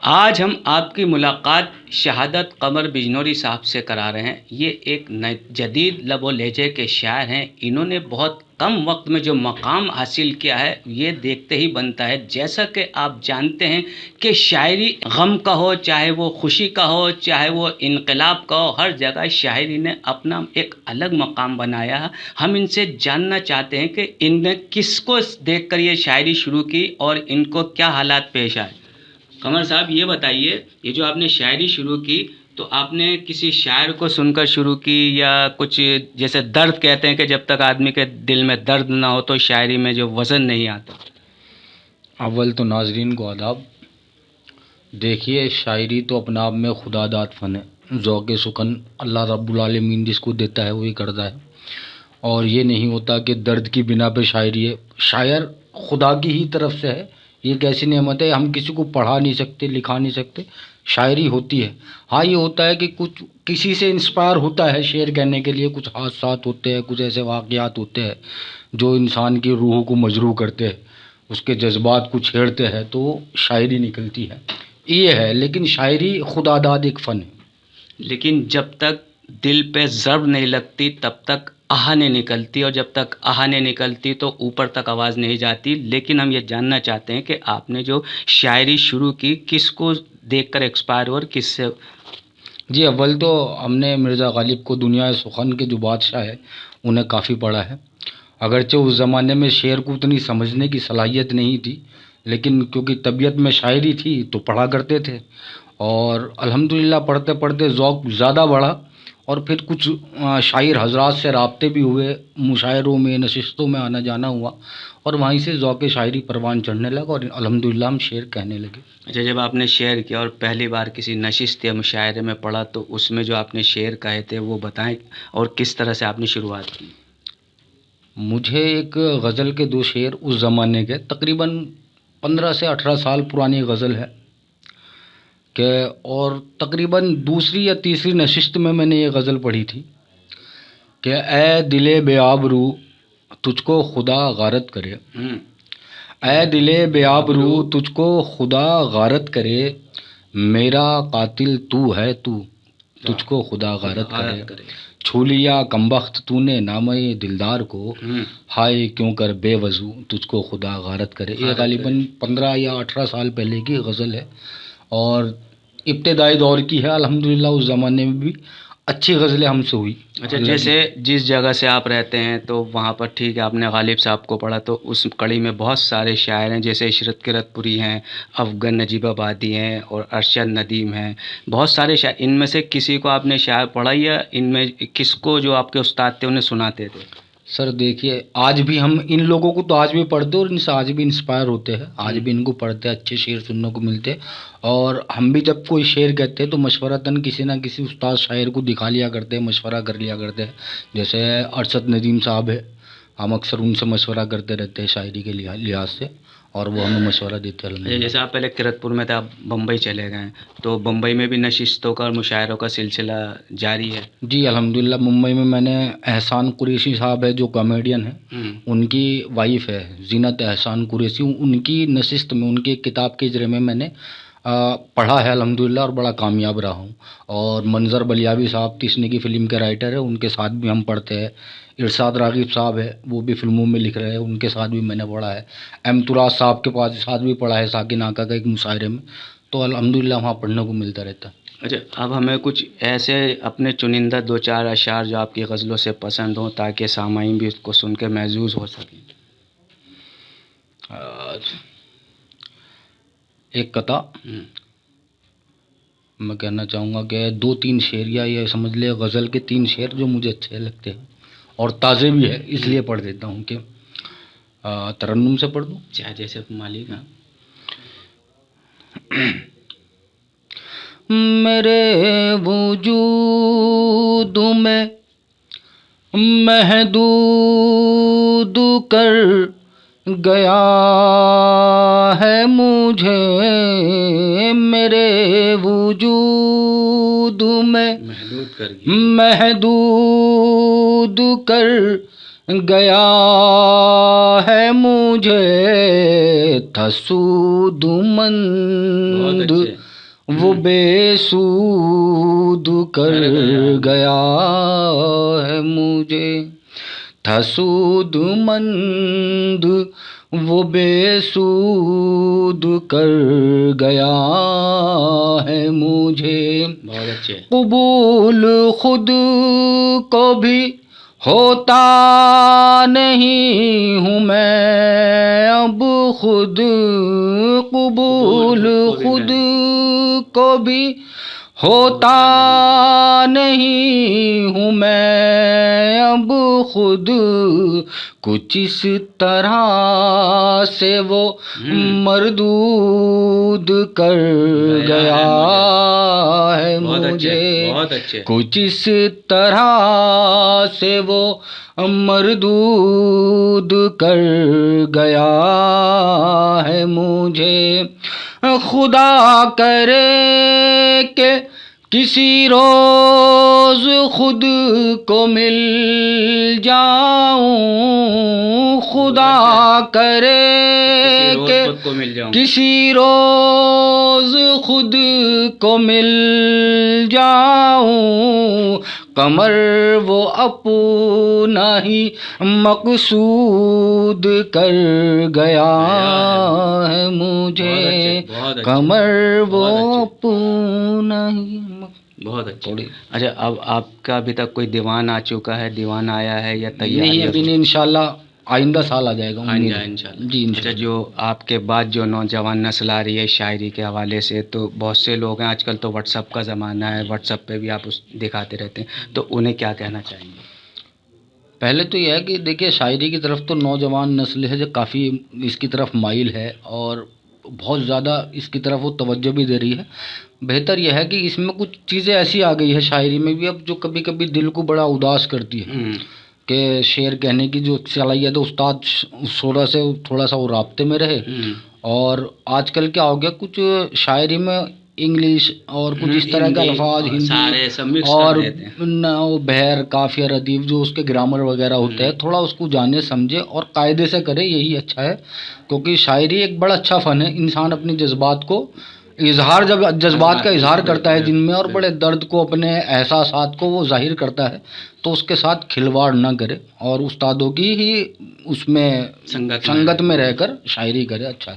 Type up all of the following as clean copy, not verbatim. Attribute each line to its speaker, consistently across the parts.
Speaker 1: آج ہم آپ کی ملاقات شہادت قمر بجنوری صاحب سے کرا رہے ہیں۔ یہ ایک جدید لب و لہجے کے شاعر ہیں۔ انہوں نے بہت کم وقت میں جو مقام حاصل کیا ہے یہ دیکھتے ہی بنتا ہے۔ جیسا کہ آپ جانتے ہیں کہ شاعری غم کا ہو، چاہے وہ خوشی کا ہو، چاہے وہ انقلاب کا ہو، ہر جگہ شاعری نے اپنا ایک الگ مقام بنایا ہے۔ ہم ان سے جاننا چاہتے ہیں کہ ان نے کس کو دیکھ کر یہ شاعری شروع کی اور ان کو کیا حالات پیش آئے۔ قمر صاحب یہ بتائیے، یہ جو آپ نے شاعری شروع کی تو آپ نے کسی شاعر کو سن کر شروع کی یا کچھ، جیسے درد کہتے ہیں کہ جب تک آدمی کے دل میں درد نہ ہو تو شاعری میں جو وزن نہیں آتا؟
Speaker 2: اول تو ناظرین کو آداب۔ دیکھیے، شاعری تو اپنا آپ میں خدا داد فن ہے، ذوق سخن اللہ رب العالمین جس کو دیتا ہے وہی کرتا ہے، اور یہ نہیں ہوتا کہ درد کی بنا پہ شاعری ہے۔ شاعر خدا کی ہی طرف سے ہے، یہ ایک ایسی نعمت ہے، ہم کسی کو پڑھا نہیں سکتے، لکھا نہیں سکتے، شاعری ہوتی ہے۔ ہاں یہ ہوتا ہے کہ کچھ کسی سے انسپائر ہوتا ہے شعر کہنے کے لیے، کچھ حادثات ہوتے ہیں، کچھ ایسے واقعات ہوتے ہیں جو انسان کی روح کو مجروح کرتے ہیں، اس کے جذبات کو چھیڑتے ہیں، تو شاعری نکلتی ہے، یہ ہے۔ لیکن شاعری خدا داد ایک فن ہے۔
Speaker 1: لیکن جب تک دل پہ ضرب نہیں لگتی تب تک آہ نہیں نکلتی، اور جب تک آہ نہیں نکلتی تو اوپر تک آواز نہیں جاتی۔ لیکن ہم یہ جاننا چاہتے ہیں کہ آپ نے جو شاعری شروع کی کس کو دیکھ کر ایکسپائر ہو اور کس سے؟
Speaker 2: جی، اول تو ہم نے مرزا غالب کو، دنیا سخن کے جو بادشاہ ہے، انہیں کافی پڑھا ہے۔ اگرچہ اس زمانے میں شعر کو اتنی سمجھنے کی صلاحیت نہیں تھی، لیکن کیونکہ طبیعت میں شاعری تھی تو پڑھا کرتے تھے، اور الحمدللہ پڑھتے پڑھتے ذوق زیادہ بڑھا، اور پھر کچھ شاعر حضرات سے رابطے بھی ہوئے، مشاعروں میں، نشستوں میں آنا جانا ہوا، اور وہیں سے ذوق شاعری پروان چڑھنے لگا، اور الحمدللہ ہم شعر کہنے لگے۔
Speaker 1: اچھا، جب آپ نے شعر کیا اور پہلی بار کسی نشست یا مشاعرے میں پڑھا تو اس میں جو آپ نے شعر کہے تھے وہ بتائیں، اور کس طرح سے آپ نے شروعات کی؟
Speaker 2: مجھے ایک غزل کے دو شعر اس زمانے کے، تقریباً 15 سے 18 سال پرانی غزل ہے کہ، اور تقریباً دوسری یا تیسری نشست میں نے یہ غزل پڑھی تھی کہ اے دل بے آبرو تجھ کو خدا غارت کرے، اے دل بے آبرو تجھ کو خدا غارت کرے، میرا قاتل تو ہے تو تجھ کو خدا غارت کرے، چھو لیا کمبخت تو نے نامہ دلدار کو، ہائے کیوں کر بے وضو تجھ کو خدا غارت کرے۔ یہ غالباً 15 یا 18 سال پہلے کی غزل ہے، اور ابتدائی دور کی ہے۔ الحمدللہ اس زمانے میں بھی اچھی غزلیں ہم سے ہوئی۔
Speaker 1: اچھا، جیسے جس جگہ سے آپ رہتے ہیں تو وہاں پر ٹھیک ہے آپ نے غالب صاحب کو پڑھا، تو اس کڑی میں بہت سارے شاعر ہیں، جیسے عشرت کرت پوری ہیں، افغن نجیب آبادی ہیں، اور ارشد ندیم ہیں، بہت سارے شاعر۔ ان میں سے کسی کو آپ نے شاعر پڑھا یا ان میں کس کو جو آپ کے استاد تھے انہیں سناتے تھے؟
Speaker 2: سر دیکھیے، آج بھی ہم ان لوگوں کو تو آج بھی پڑھتے اور ان سے آج بھی انسپائر ہوتے ہیں، آج بھی ان کو پڑھتے، اچھے شعر سننے کو ملتے، اور ہم بھی جب کوئی شعر کہتے ہیں تو مشورتاً کسی نہ کسی استاد شاعر کو دکھا لیا کرتے ہیں، مشورہ کر لیا کرتے ہیں۔ جیسے ارشد ندیم صاحب ہے، ہم اکثر ان سے مشورہ کرتے رہتے ہیں شاعری کے لحاظ سے، اور وہ ہمیں مشورہ دیتے ہیں۔
Speaker 1: جیسے آپ پہلے کرت پور میں تھے، آپ بمبئی چلے گئے، تو بمبئی میں بھی نشستوں کا اور مشاعروں کا سلسلہ جاری ہے؟
Speaker 2: جی الحمدللہ، ممبئی میں نے احسان قریشی صاحب ہے جو کامیڈین ہیں، ان کی وائف ہے زینت احسان قریشی، ان کی نشست میں، ان کی ایک کتاب کے اجرے میں نے پڑھا ہے الحمدللہ، اور بڑا کامیاب رہا ہوں۔ اور منظر بلیاوی صاحب تسنی کی فلم کے رائٹر ہے، ان کے ساتھ بھی ہم پڑھتے ہیں۔ ارشاد راغب صاحب ہے، وہ بھی فلموں میں لکھ رہے ہیں، ان کے ساتھ بھی میں نے پڑھا ہے۔ ایم تراز صاحب کے ساتھ بھی پڑھا ہے ساکن آقا کا ایک مشاعرے میں، تو الحمدللہ وہاں پڑھنے کو ملتا رہتا ہے۔
Speaker 1: اچھا، اب ہمیں کچھ ایسے اپنے چنندہ دو چار اشعار جو آپ کی غزلوں سے پسند ہوں تاکہ سامعین بھی اس کو سن کے محظوظ ہو سکیں۔
Speaker 2: ایک قطع میں کہنا چاہوں گا کہ 2-3 شعر، یا یہ سمجھ لے غزل کے 3 شعر جو مجھے اچھے لگتے ہیں اور تازے بھی ہے، اس لیے پڑھ دیتا ہوں کہ ترنم سے پڑھ دوں؟
Speaker 1: چاہے جیسے مالک۔
Speaker 2: میرے وجود میں محدود کر گیا ہے مجھے، میرے وجود میں محدود کر گیا ہے مجھے، تسود مند وہ بے سود کر گیا ہے مجھے، تھا سود مند وہ بے سود کر گیا ہے مجھے،
Speaker 1: بہت اچھے.
Speaker 2: قبول خود کو بھی ہوتا نہیں ہوں میں اب خود، قبول خود کو بھی ہوتا نہیں ہوں میں اب خود، کچھ اس طرح سے وہ مردود کر گیا ہے مجھے،
Speaker 1: بہت اچھے.
Speaker 2: کچھ اس طرح سے وہ مردود کر گیا ہے مجھے، خدا کرے کہ کسی روز خود کو مل جاؤں، خدا کرے کہ کسی روز خود کو مل جاؤں، قمر وہ اپنا ہی مقصود کر گیا ہے مجھے، قمر وہ اپنا ہی.
Speaker 1: بہت اچھا. اچھا، اب آپ کا ابھی تک کوئی دیوان آ چکا ہے، دیوان آیا ہے یا تیار؟
Speaker 2: نہیں، ابھی نہیں، انشاءاللہ آئندہ سال آ جائے گا.
Speaker 1: انشاءاللہ.
Speaker 2: جی.
Speaker 1: اچھا، جو آپ کے بعد جو نوجوان نسل آ رہی ہے شاعری کے حوالے سے، تو بہت سے لوگ ہیں، آج کل تو واٹس ایپ کا زمانہ ہے، واٹس ایپ پہ بھی آپ دکھاتے رہتے ہیں، تو انہیں کیا کہنا چاہیں گے؟
Speaker 2: پہلے تو یہ ہے کہ دیکھیے شاعری کی طرف تو نوجوان نسل ہے جو کافی اس کی طرف مائل ہے اور بہت زیادہ اس کی طرف وہ توجہ بھی دے رہی ہے. بہتر یہ ہے کہ اس میں کچھ چیزیں ایسی آ گئی ہے شاعری میں بھی اب جو کبھی کبھی دل کو بڑا اداس کرتی ہے، کہ شعر کہنے کی جو صلاحیت ہے استاد شعرا سے تھوڑا سا وہ رابطے میں رہے. اور آج کل کیا ہو گیا، کچھ شاعری میں انگلش اور کچھ اس طرح کے الفاظ ہندی اور بہر قافیہ ردیف جو اس کے گرامر وغیرہ ہوتے ہیں، تھوڑا اس کو جانے سمجھے اور قاعدے سے کرے، یہی اچھا ہے. کیونکہ شاعری ایک بڑا اچھا فن ہے، انسان اپنے جذبات کو جب جذبات کا اظہار کرتا ہے جن میں، اور بڑے درد کو، اپنے احساسات کو وہ ظاہر کرتا ہے، تو اس کے ساتھ کھلواڑ نہ کرے اور استادوں کی ہی اس میں سنگت میں رہ کر شاعری کرے. اچھا ہے.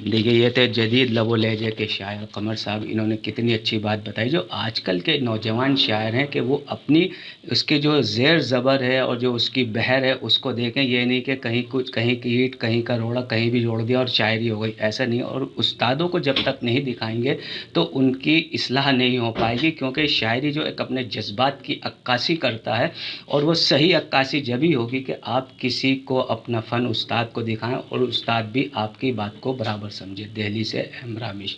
Speaker 1: دیکھیے، یہ تھے جدید لب و لہجے کے شاعر قمر صاحب. انہوں نے کتنی اچھی بات بتائی. جو آج کل کے نوجوان شاعر ہیں کہ وہ اپنی اس کی جو زیر زبر ہے اور جو اس کی بحر ہے اس کو دیکھیں، یہ نہیں کہ کہیں کچھ، کہیں کی اینٹ کہیں کا روڑا کہیں بھی جوڑ دیا اور شاعری ہو گئی، ایسا نہیں. اور استادوں کو جب تک نہیں دکھائیں گے تو ان کی اصلاح نہیں ہو پائے گی، کیونکہ شاعری جو ایک اپنے جذبات کی عکاسی کرتا ہے، اور وہ صحیح عکاسی جبھی ہوگی کہ آپ کسی کو اپنا فن استاد کو دکھائیں اور استاد بھی آپ کی بات کو برابر سمجھے. دہلی سے احمد رامیش.